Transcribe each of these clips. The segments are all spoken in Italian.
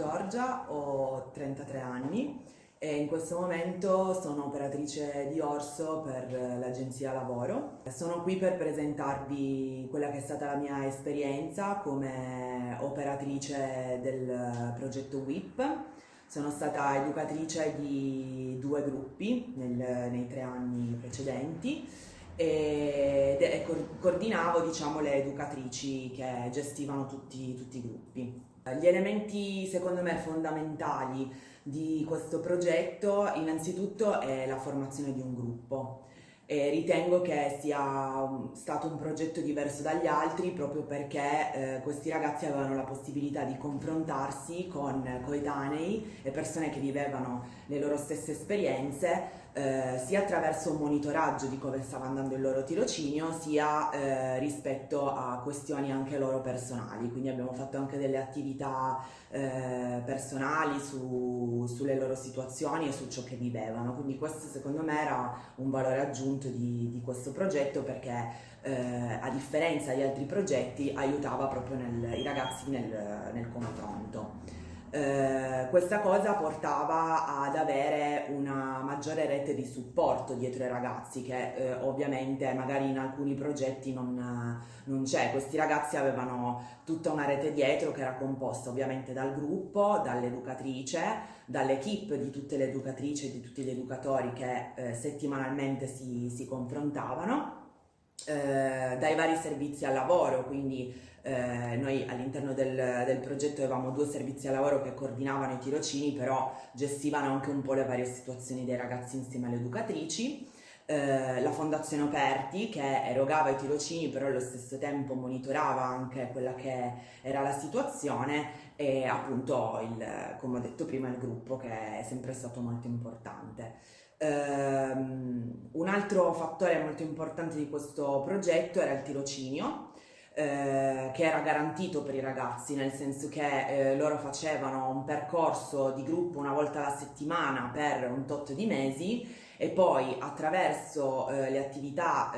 Giorgia, ho 33 anni e in questo momento sono operatrice di orso per l'agenzia lavoro. Sono qui per presentarvi quella che è stata la mia esperienza come operatrice del progetto WIP. Sono stata educatrice di 2 gruppi nei 3 anni precedenti e coordinavo, diciamo, le educatrici che gestivano tutti i gruppi. Gli elementi secondo me fondamentali di questo progetto innanzitutto è la formazione di un gruppo. E ritengo che sia stato un progetto diverso dagli altri proprio perché questi ragazzi avevano la possibilità di confrontarsi con coetanei e persone che vivevano le loro stesse esperienze, sia attraverso un monitoraggio di come stava andando il loro tirocinio, sia rispetto a questioni anche loro personali. Quindi abbiamo fatto anche delle attività personali sulle loro situazioni e su ciò che vivevano. Quindi questo secondo me era un valore aggiunto di questo progetto, perché a differenza di altri progetti aiutava proprio i ragazzi nel confronto. Questa cosa portava ad avere una maggiore rete di supporto dietro ai ragazzi che ovviamente magari in alcuni progetti non c'è. Questi ragazzi avevano tutta una rete dietro che era composta ovviamente dal gruppo, dall'educatrice, dall'equipe di tutte le educatrici e di tutti gli educatori che settimanalmente si confrontavano, dai vari servizi al lavoro. Quindi noi all'interno del progetto avevamo 2 servizi al lavoro che coordinavano i tirocini, però gestivano anche un po' le varie situazioni dei ragazzi insieme alle educatrici. La Fondazione Aperti, che erogava i tirocini però allo stesso tempo monitorava anche quella che era la situazione, e appunto come ho detto prima, il gruppo, che è sempre stato molto importante. Un altro fattore molto importante di questo progetto era il tirocinio, che era garantito per i ragazzi, nel senso che loro facevano un percorso di gruppo una volta alla settimana per un tot di mesi, e poi attraverso le attività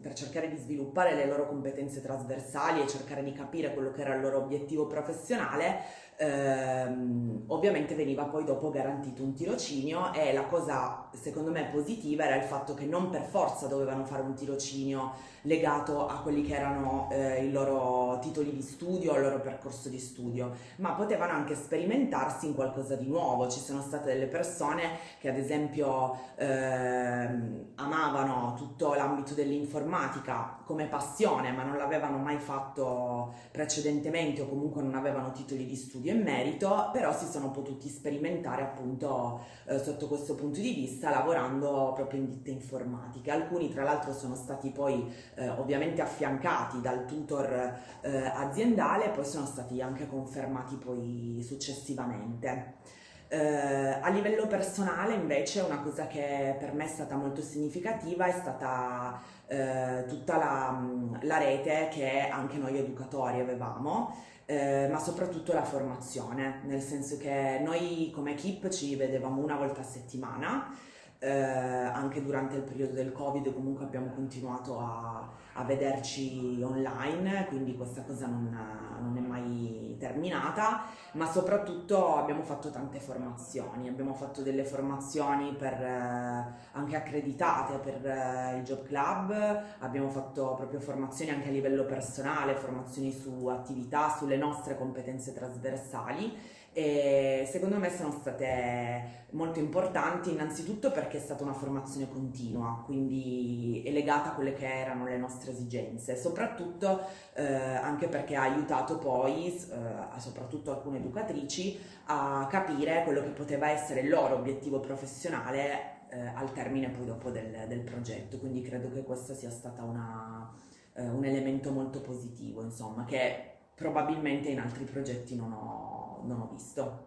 per cercare di sviluppare le loro competenze trasversali e cercare di capire quello che era il loro obiettivo professionale, ovviamente veniva poi dopo garantito un tirocinio. E la cosa secondo me positiva era il fatto che non per forza dovevano fare un tirocinio legato a quelli che erano i loro titoli di studio, il loro percorso di studio, ma potevano anche sperimentarsi in qualcosa di nuovo. Ci sono state delle persone che ad esempio amavano tutto l'ambito dell'informatica come passione, ma non l'avevano mai fatto precedentemente, o comunque non avevano titoli di studio in merito, però si sono potuti sperimentare appunto sotto questo punto di vista, lavorando proprio in ditte informatiche. Alcuni tra l'altro sono stati poi ovviamente affiancati dal tutor aziendale, e poi sono stati anche confermati poi successivamente. A livello personale invece una cosa che per me è stata molto significativa è stata tutta la rete che anche noi educatori avevamo, ma soprattutto la formazione, nel senso che noi come equipe ci vedevamo una volta a settimana. Anche durante il periodo del Covid comunque abbiamo continuato a vederci online, quindi questa cosa non è mai terminata, ma soprattutto abbiamo fatto tante formazioni. Abbiamo fatto delle formazioni anche accreditate per il Job Club, abbiamo fatto proprio formazioni anche a livello personale, formazioni su attività, sulle nostre competenze trasversali, e secondo me sono state molto importanti, innanzitutto perché è stata una formazione continua, quindi è legata a quelle che erano le nostre esigenze, soprattutto anche perché ha aiutato poi soprattutto alcune educatrici a capire quello che poteva essere il loro obiettivo professionale al termine poi dopo del progetto. Quindi credo che questo sia stata un elemento molto positivo, insomma, che probabilmente in altri progetti non ho visto.